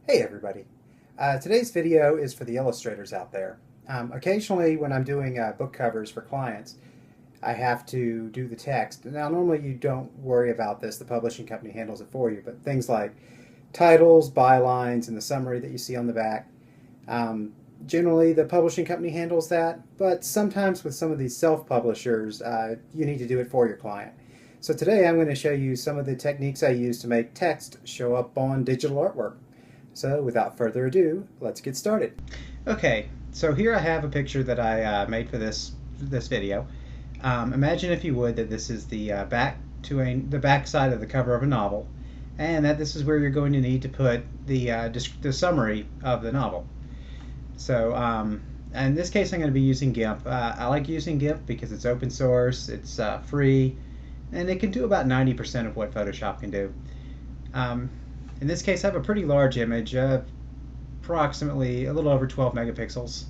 Hey everybody. Today's video is for the illustrators out there. Occasionally when I'm doing book covers for clients, I have to do the text. Now normally you don't worry about this, the publishing company handles it for you, but things like titles, bylines, and the summary that you see on the back, um, generally the publishing company handles that, but sometimes with some of these self-publishers, you need to do it for your client. So today I'm going to show you some of the techniques I use to make text show up on digital artwork. So without further ado, let's get started. Okay, so here I have a picture that I made for this video. Imagine, if you would, that this is the the back side of the cover of a novel, and that this is where you're going to need to put the summary of the novel. So in this case, I'm going to be using GIMP. I like using GIMP because it's open source, it's free, and it can do about 90% of what Photoshop can do. Um, in this case, I have a pretty large image, approximately a little over 12 megapixels.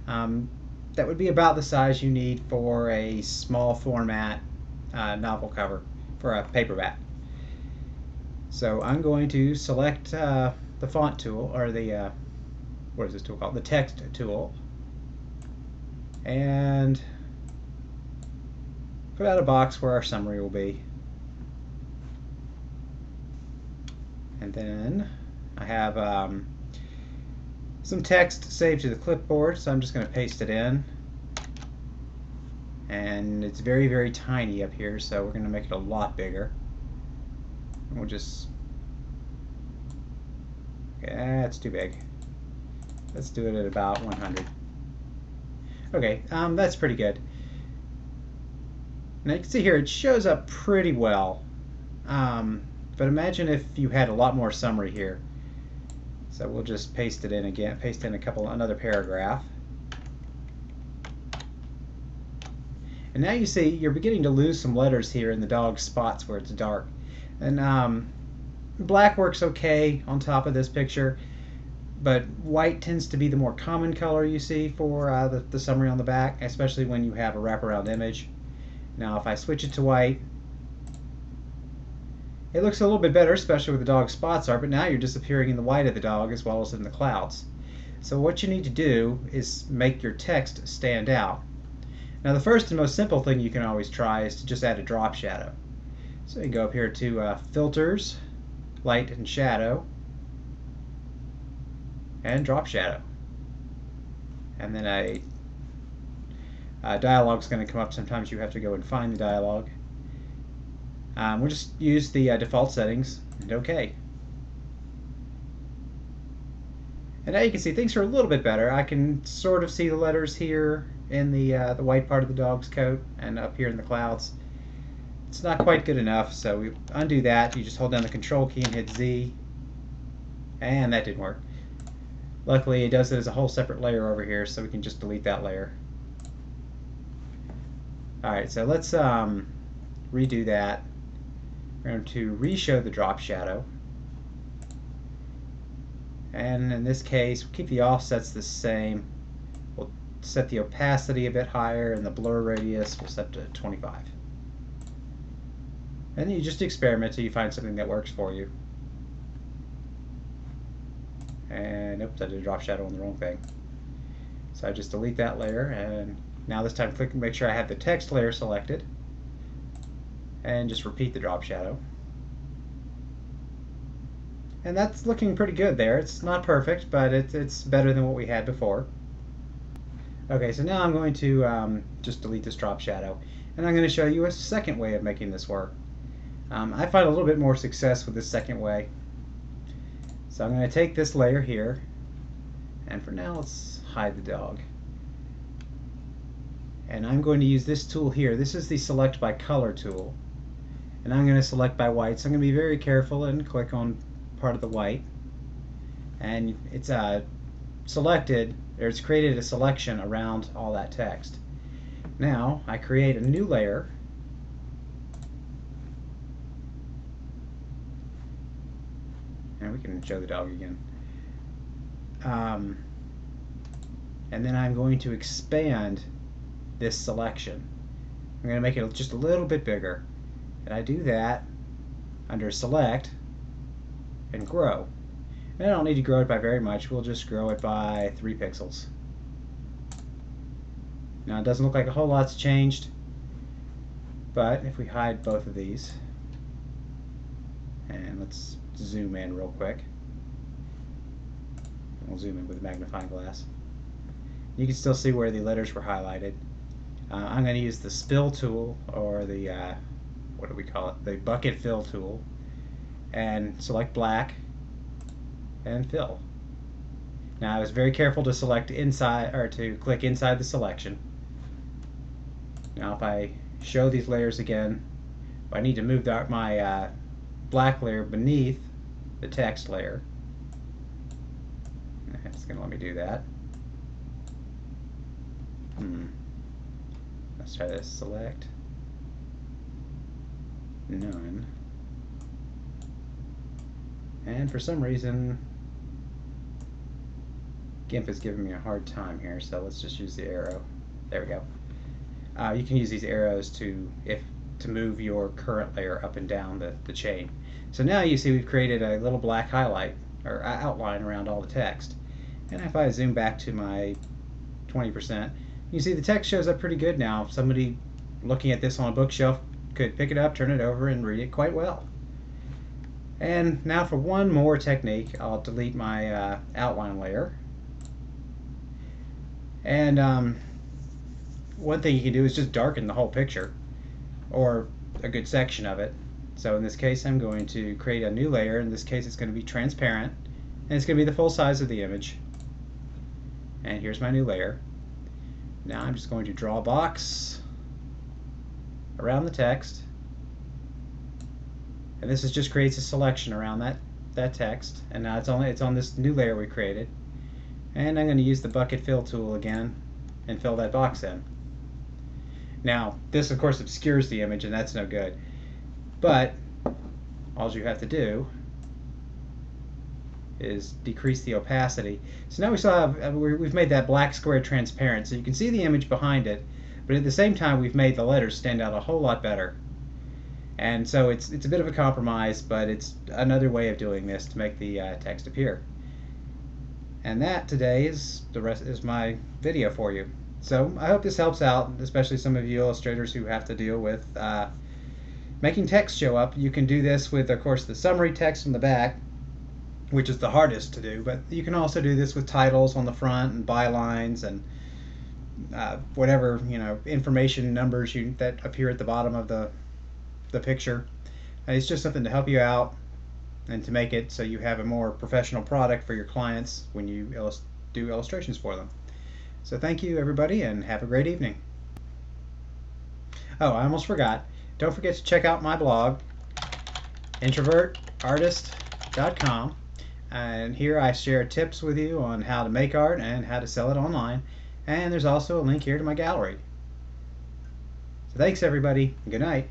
Um, that would be about the size you need for a small format novel cover for a paperback. So I'm going to select the font tool, or the what is this tool called? The text tool, and put out a box where our summary will be. And then I have some text saved to the clipboard, so I'm just going to paste it in. And it's very, very tiny up here, so we're going to make it a lot bigger. And we'll just... Okay, that's too big. Let's do it at about 100. Okay, that's pretty good. Now you can see here it shows up pretty well. But imagine if you had a lot more summary here. So we'll just paste it in again, paste in another paragraph. And now you see you're beginning to lose some letters here in the dog spots where it's dark. And black works okay on top of this picture, but white tends to be the more common color you see for the summary on the back, especially when you have a wraparound image. Now if I switch it to white, it looks a little bit better, especially where the dog spots are, but now you're disappearing in the white of the dog as well as in the clouds. So what you need to do is make your text stand out. Now the first and most simple thing you can always try is to just add a drop shadow. So you go up here to Filters, Light and Shadow, and Drop Shadow. And then a dialogue is going to come up. Sometimes you have to go and find the dialogue. We'll just use the default settings and OK. And now you can see things are a little bit better. I can sort of see the letters here in the white part of the dog's coat and up here in the clouds. It's not quite good enough, so we undo that. You just hold down the Control key and hit Z, and that didn't work. Luckily, it does it as a whole separate layer over here, so we can just delete that layer. Alright, so let's redo that. We're going to re-show the drop shadow. And in this case, we'll keep the offsets the same. We'll set the opacity a bit higher, and the blur radius we'll set to 25. And you just experiment till you find something that works for you. And oops, I did a drop shadow on the wrong thing. So I just delete that layer, and now this time click and make sure I have the text layer selected. And just repeat the drop shadow. And that's looking pretty good there. It's not perfect, but it's better than what we had before. Okay, so now I'm going to just delete this drop shadow. And I'm going to show you a second way of making this work. I find a little bit more success with this second way. So I'm going to take this layer here, and for now let's hide the dog. And I'm going to use this tool here. This is the Select by Color tool. And I'm going to select by white, so I'm going to be very careful and click on part of the white. And it's selected, or it's created a selection around all that text. Now I create a new layer. And we can show the dog again. And then I'm going to expand this selection. I'm going to make it just a little bit bigger. And I do that under Select and Grow. And I don't need to grow it by very much. We'll just grow it by 3 pixels. Now it doesn't look like a whole lot's changed, but if we hide both of these, and let's zoom in real quick. We'll zoom in with a magnifying glass. You can still see where the letters were highlighted. I'm going to use the spill tool, or the, what do we call it? The bucket fill tool, and select black and fill. Now I was very careful to select inside, or to click inside the selection. Now if I show these layers again, I need to move my black layer beneath the text layer. It's going to let me do that. Let's try this. Select. None. And for some reason, GIMP is giving me a hard time here, so let's just use the arrow. There we go. You can use these arrows to move your current layer up and down the chain. So now you see we've created a little black highlight or outline around all the text. And if I zoom back to my 20%, you see the text shows up pretty good now. Somebody looking at this on a bookshelf could pick it up, turn it over, and read it quite well. And now for one more technique, I'll delete my outline layer. And one thing you can do is just darken the whole picture, or a good section of it. So in this case, I'm going to create a new layer. In this case, it's going to be transparent, and it's going to be the full size of the image. And here's my new layer. Now I'm just going to draw a box around the text, and this just creates a selection around that text. And now it's on this new layer we created. And I'm going to use the bucket fill tool again and fill that box in. Now this of course obscures the image, and that's no good, but all you have to do is decrease the opacity. So now we still have, we've made that black square transparent, so you can see the image behind it, but at the same time we've made the letters stand out a whole lot better. And so it's a bit of a compromise, but it's another way of doing this to make the text appear. And that today is my video for you. So I hope this helps out, especially some of you illustrators who have to deal with making text show up. You can do this with, of course, the summary text on the back, which is the hardest to do, but you can also do this with titles on the front and bylines and whatever, information numbers that appear at the bottom of the picture. It's just something to help you out and to make it so you have a more professional product for your clients when you do illustrations for them. So thank you everybody, and have a great evening. Oh, I almost forgot. Don't forget to check out my blog, introvertartist.com. And here I share tips with you on how to make art and how to sell it online. And there's also a link here to my gallery. So thanks everybody, and good night.